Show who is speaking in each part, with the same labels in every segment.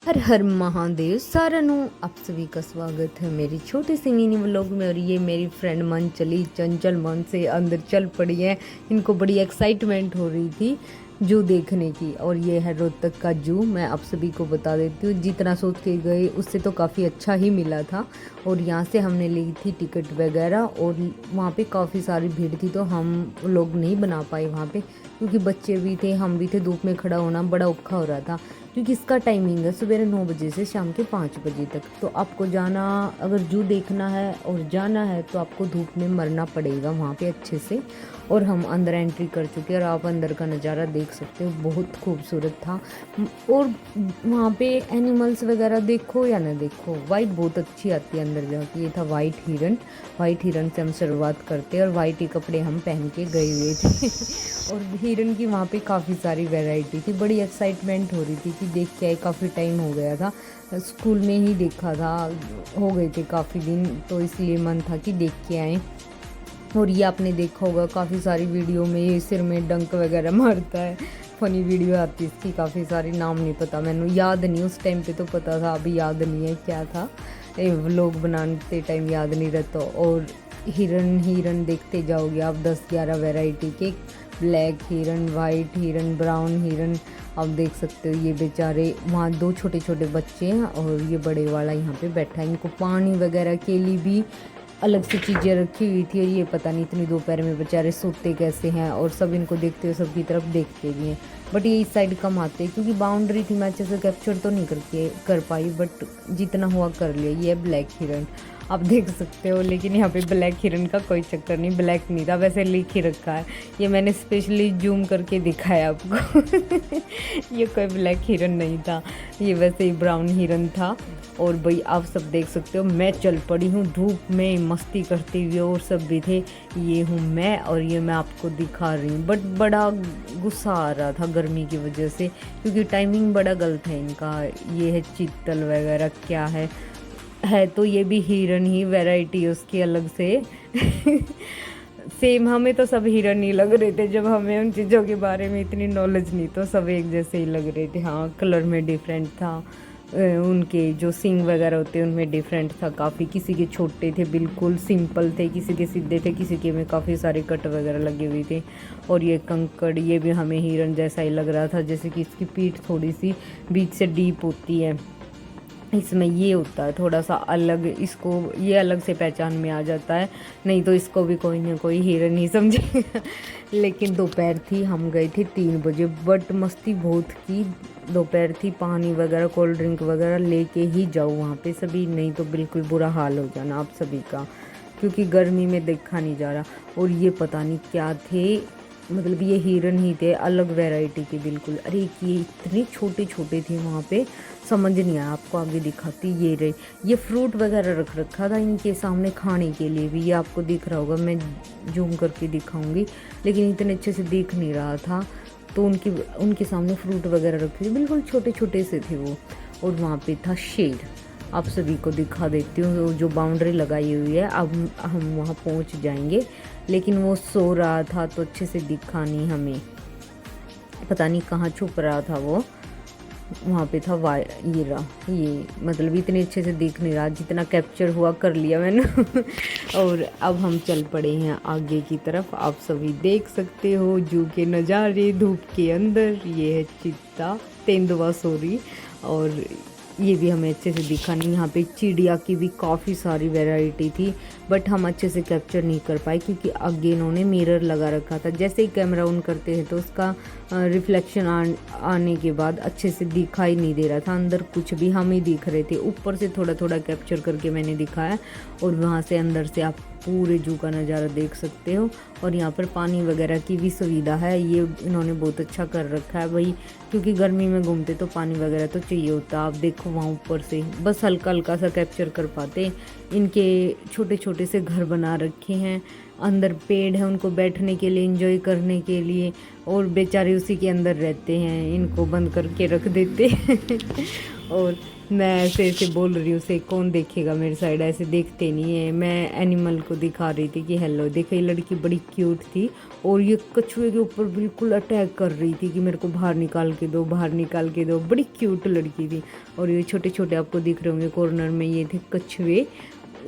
Speaker 1: हर हर महादेव सारनु आप सभी का स्वागत है मेरी छोटी सी मिनी व्लॉग में। और ये मेरी फ्रेंड मन चली चंचल मन से अंदर चल पड़ी है। इनको बड़ी एक्साइटमेंट हो रही थी जू देखने की। और ये है रोहतक का जू। मैं आप सभी को बता देती हूँ, जितना सोच के गए उससे तो काफ़ी अच्छा ही मिला था। और यहाँ से हमने ली थी टिकट वगैरह और वहाँ पे काफ़ी सारी भीड़ थी, तो हम लोग नहीं बना पाए वहाँ पे, क्योंकि बच्चे भी थे, हम भी थे। धूप में खड़ा होना बड़ा औखा हो रहा था, क्योंकि इसका टाइमिंग है सुबह 9 बजे से शाम के 5 बजे तक। तो आपको जाना, अगर जू देखना है और जाना है तो आपको धूप में मरना पड़ेगा वहाँ पे अच्छे से। और हम अंदर एंट्री कर चुके हैं और आप अंदर का नज़ारा देख सकते हो, बहुत खूबसूरत था। और वहाँ पे एनिमल्स वगैरह देखो या ना देखो, वाइट बहुत अच्छी आती है अंदर जाके। ये था वाइट हिरन। वाइट हिरन से हम शुरुआत करते हैं और वाइट ही कपड़े हम पहन के गए हुए थे। और हिरन की वहाँ पे काफ़ी सारी वैरायटी थी। बड़ी एक्साइटमेंट हो रही थी कि देख के आए, काफ़ी टाइम हो गया था, स्कूल में ही देखा था, हो गए थे काफ़ी दिन, तो इसलिए मन था कि देख के आए। और ये आपने देखा होगा काफ़ी सारी वीडियो में, ये सिर में डंक वगैरह मारता है। फ़नी वीडियो आती है इसकी काफ़ी सारी, नाम नहीं पता, मैंने याद नहीं, उस टाइम पे तो पता था, अभी याद नहीं है क्या था। व्लॉग बनाते टाइम याद नहीं रहता। और हिरन देखते जाओगे आप, 10-11 वैरायटी के। ब्लैक हिरन, वाइट हिरन, ब्राउन हिरन, आप देख सकते हो। ये बेचारे वहाँ 2 छोटे छोटे बच्चे हैं और ये बड़े वाला यहाँ पे बैठा है। इनको पानी वगैरह के लिए भी अलग से चीज़ें रखी हुई थी। और ये पता नहीं इतनी दोपहर में बेचारे सोते कैसे हैं। और सब इनको देखते हुए सबकी तरफ देखते भी हैं। बट ये इस साइड कम आते हैं, क्योंकि बाउंड्री थी, मैं अच्छे से कैप्चर तो नहीं कर पाई, बट जितना हुआ कर लिया। ये है ब्लैक हिरन, आप देख सकते हो। लेकिन यहाँ पे ब्लैक हिरन का कोई चक्कर नहीं, ब्लैक नहीं था, वैसे लिख ही रखा है। ये मैंने स्पेशली जूम करके दिखाया आपको। ये कोई ब्लैक हिरन नहीं था, ये वैसे ही ब्राउन हिरन था। और भाई आप सब देख सकते हो, मैं चल पड़ी हूँ धूप में मस्ती करते हुए, और सब भी थे। ये हूँ मैं, और ये मैं आपको दिखा रही हूँ। बट बड़ा गुस्सा आ रहा था गर्मी की वजह से, क्योंकि टाइमिंग बड़ा गलत है इनका। ये है चीतल वगैरह, क्या है तो ये भी हिरन ही, वैरायटी उसकी अलग से। सेम, हमें तो सब हिरन ही लग रहे थे, जब हमें उन चीज़ों के बारे में इतनी नॉलेज नहीं, तो सब एक जैसे ही लग रहे थे। हाँ, कलर में डिफरेंट था, उनके जो सींग वगैरह होते हैं उनमें डिफरेंट था काफ़ी। किसी के छोटे थे, बिल्कुल सिंपल थे, किसी के सीधे थे, किसी के में काफ़ी सारे कट वगैरह लगे हुए थे। और ये कंकड़, ये भी हमें हिरन जैसा ही लग रहा था, जैसे कि इसकी पीठ थोड़ी सी बीच से डीप होती है। इसमें ये होता है थोड़ा सा अलग, इसको ये अलग से पहचान में आ जाता है, नहीं तो इसको भी कोई ना कोई हिरन ही समझेगा। लेकिन दोपहर थी, हम गए थे 3 बजे, बट मस्ती बहुत की। दोपहर थी, पानी वगैरह कोल्ड ड्रिंक वगैरह लेके ही जाओ वहाँ पे सभी, नहीं तो बिल्कुल बुरा हाल हो जाना आप सभी का, क्योंकि गर्मी में देखा नहीं जा रहा। और ये पता नहीं क्या थे, मतलब ये हिरन ही थे, अलग वैरायटी के बिल्कुल। अरे ये इतने छोटे छोटे थे वहाँ पे, समझ नहीं आया। आपको आगे दिखाती, ये रहे, ये फ्रूट वगैरह रख रखा था इनके सामने खाने के लिए भी। ये आपको दिख रहा होगा, मैं जूम करके दिखाऊंगी, लेकिन इतने अच्छे से दिख नहीं रहा था। तो उनके सामने फ्रूट वगैरह रखे थे, बिल्कुल छोटे छोटे से थे वो। और वहाँ पे था शेर, आप सभी को दिखा देती हूँ, जो बाउंड्री लगाई हुई है। अब हम वहाँ पहुँच जाएंगे, लेकिन वो सो रहा था तो अच्छे से दिखा नहीं हमें, पता नहीं कहाँ छुप रहा था वो। वहाँ पे था ये रहा, ये मतलब इतने अच्छे से दिख नहीं रहा, जितना कैप्चर हुआ कर लिया मैंने। और अब हम चल पड़े हैं आगे की तरफ। आप सभी देख सकते हो जू के नज़ारे धूप के अंदर। ये है चीता, तेंदुआ सॉरी। और ये भी हमें अच्छे से दिखा नहीं। यहाँ पे चिड़िया की भी काफ़ी सारी वैरायटी थी, बट हम अच्छे से कैप्चर नहीं कर पाए, क्योंकि आगे इन्होंने मिरर लगा रखा था। जैसे ही कैमरा ऑन करते हैं तो उसका रिफ्लेक्शन आने के बाद अच्छे से दिखाई नहीं दे रहा था अंदर कुछ भी, हम ही दिख रहे थे। ऊपर से थोड़ा थोड़ा कैप्चर करके मैंने दिखाया, और वहाँ से अंदर से आप पूरे जू का नज़ारा देख सकते हो। और यहाँ पर पानी वगैरह की भी सुविधा है, ये इन्होंने बहुत अच्छा कर रखा है भाई, क्योंकि गर्मी में घूमते तो पानी वगैरह तो चाहिए होता। आप देखो वहाँ ऊपर से बस हल्का हल्का सा कैप्चर कर पाते। इनके छोटे छोटे से घर बना रखे हैं, अंदर पेड़ है उनको बैठने के लिए, एंजॉय करने के लिए, और बेचारे उसी के अंदर रहते हैं, इनको बंद करके रख देते हैं। और मैं ऐसे ऐसे बोल रही हूँ उसे, कौन देखेगा मेरे साइड, ऐसे देखते नहीं है। मैं एनिमल को दिखा रही थी कि हेलो देखो, ये लड़की बड़ी क्यूट थी और ये कछुए के ऊपर बिल्कुल अटैक कर रही थी कि मेरे को बाहर निकाल के दो, बाहर निकाल के दो। बड़ी क्यूट लड़की थी। और ये छोटे छोटे आपको दिख रहे होंगे कॉर्नर में, ये थे कछुए,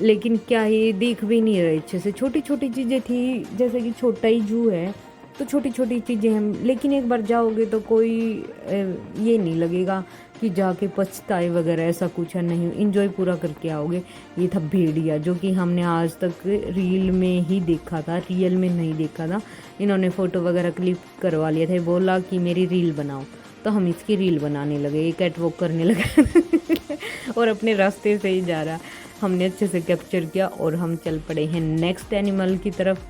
Speaker 1: लेकिन क्या ये दिख भी नहीं रहे अच्छे से। छोटी छोटी चीज़ें थी, जैसे कि छोटा ही जू है तो छोटी छोटी चीज़ें हैं, लेकिन एक बार जाओगे तो कोई ये नहीं लगेगा कि जाके पछताए वगैरह, ऐसा कुछ है नहीं, इंजॉय पूरा करके आओगे। ये था भेड़िया, जो कि हमने आज तक रील में ही देखा था, रियल में नहीं देखा था। इन्होंने फ़ोटो वगैरह क्लिक करवा लिया था, बोला कि मेरी रील बनाओ, तो हम इसकी रील बनाने लगे। ये कैट वॉक करने लगा और अपने रास्ते से ही जा रहा। हमने अच्छे से कैप्चर किया और हम चल पड़े हैं नेक्स्ट एनिमल की तरफ।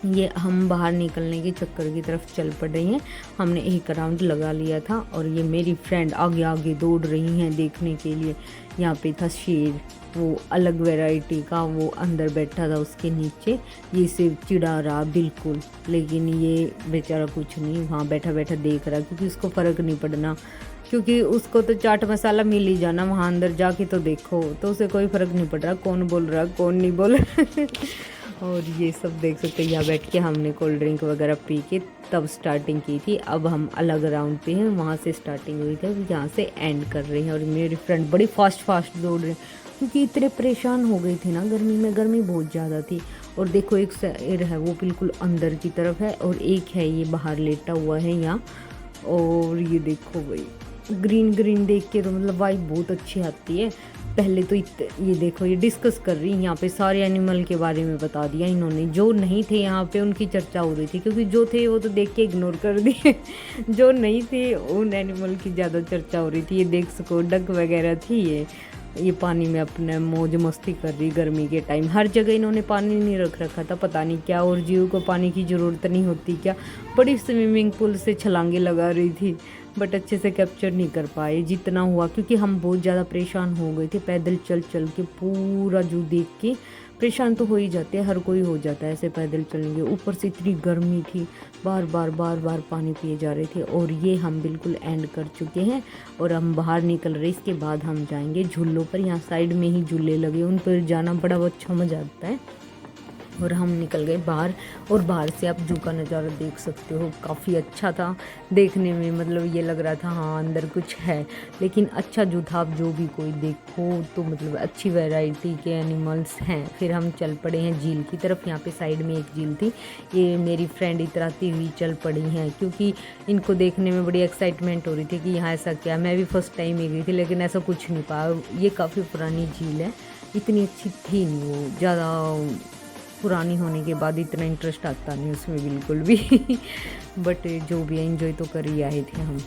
Speaker 1: ये हम बाहर निकलने के चक्कर की तरफ चल पड़ रही हैं। हमने एक राउंड लगा लिया था और ये मेरी फ्रेंड आगे आगे दौड़ रही हैं देखने के लिए। यहाँ पे था शेर, वो अलग वैरायटी का, वो अंदर बैठा था उसके नीचे, ये सिर्फ चिढ़ा रहा बिल्कुल, लेकिन ये बेचारा कुछ नहीं, वहाँ बैठा बैठा देख रहा, क्योंकि उसको फ़र्क नहीं पड़ना, क्योंकि उसको तो चाट मसाला मिल ही जाना, वहाँ अंदर जाके तो देखो, तो उसे कोई फ़र्क नहीं पड़ रहा कौन बोल रहा कौन नहीं बोल रहा। और ये सब देख सकते हैं, यहाँ बैठ के हमने कोल्ड ड्रिंक वगैरह पी के तब स्टार्टिंग की थी। अब हम अलग राउंड पे हैं, वहाँ से स्टार्टिंग हुई थी, यहाँ से एंड कर रहे हैं। और मेरी फ्रेंड बड़ी फास्ट दौड़ रहे हैं, क्योंकि इतने परेशान हो गए थे ना गर्मी में, गर्मी बहुत ज़्यादा थी। और देखो एक शेर है वो बिल्कुल अंदर की तरफ है, और एक है ये बाहर लेटा हुआ है यहाँ। और ये देखो भाई, ग्रीन ग्रीन देख के तो मतलब वाइब बहुत अच्छी आती है। पहले तो ये देखो, ये डिस्कस कर रही, यहाँ पे सारे एनिमल के बारे में बता दिया इन्होंने। जो नहीं थे यहाँ पे उनकी चर्चा हो रही थी, क्योंकि जो थे वो तो देख के इग्नोर कर दिए। जो नहीं थे उन एनिमल की ज़्यादा चर्चा हो रही थी। ये देख सको डक वगैरह थी, ये पानी में अपने मौज मस्ती कर रही गर्मी के टाइम। हर जगह इन्होंने पानी नहीं रख रखा था, पता नहीं क्या, और जीव को पानी की ज़रूरत नहीं होती क्या। बड़ी स्विमिंग पूल से छलांगे लगा रही थी, बट अच्छे से कैप्चर नहीं कर पाए जितना हुआ, क्योंकि हम बहुत ज़्यादा परेशान हो गए थे। पैदल चल चल के पूरा जू देख के परेशान तो हो ही जाते हैं, हर कोई हो जाता है ऐसे पैदल चलेंगे। ऊपर से इतनी गर्मी थी, बार बार पानी पिए जा रहे थे। और ये हम बिल्कुल एंड कर चुके हैं और हम बाहर निकल रहे। इसके बाद हम जाएंगे झूलों पर। यहाँ साइड में ही झूले लगे, उन पर जाना बड़ा अच्छा मज़ा आता है। और हम निकल गए बाहर, और बाहर से आप जू का नज़ारा देख सकते हो, काफ़ी अच्छा था देखने में। मतलब ये लग रहा था हाँ अंदर कुछ है, लेकिन अच्छा जू था। आप जो भी कोई देखो तो मतलब अच्छी वैरायटी के एनिमल्स हैं। फिर हम चल पड़े हैं झील की तरफ। यहाँ पे साइड में एक झील थी, ये मेरी फ्रेंड इतराती हुई चल पड़ी हैं, क्योंकि इनको देखने में बड़ी एक्साइटमेंट हो रही थी कि यहाँ ऐसा क्या। मैं भी फर्स्ट टाइम ही गई थी, लेकिन ऐसा कुछ नहीं पाया। ये काफ़ी पुरानी झील है, इतनी अच्छी थी नहीं वो, ज़्यादा पुरानी होने के बाद इतना इंटरेस्ट आता नहीं उसमें बिल्कुल भी। बट जो भी एंजॉय तो कर ही आए थे हम,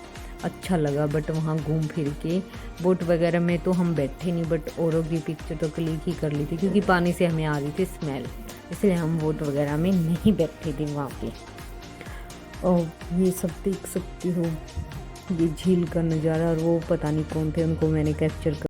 Speaker 1: अच्छा लगा। बट वहाँ घूम फिर के बोट वगैरह में तो हम बैठे नहीं, बट औरों की पिक्चर तो क्लिक ही कर ली थी, क्योंकि पानी से हमें आ रही थी स्मेल, इसलिए हम बोट वगैरह में नहीं बैठे थे वहाँ पे। और ये सब देख सकते हो, ये झील का नज़ारा। और वो पता नहीं कौन थे, उनको मैंने कैप्चर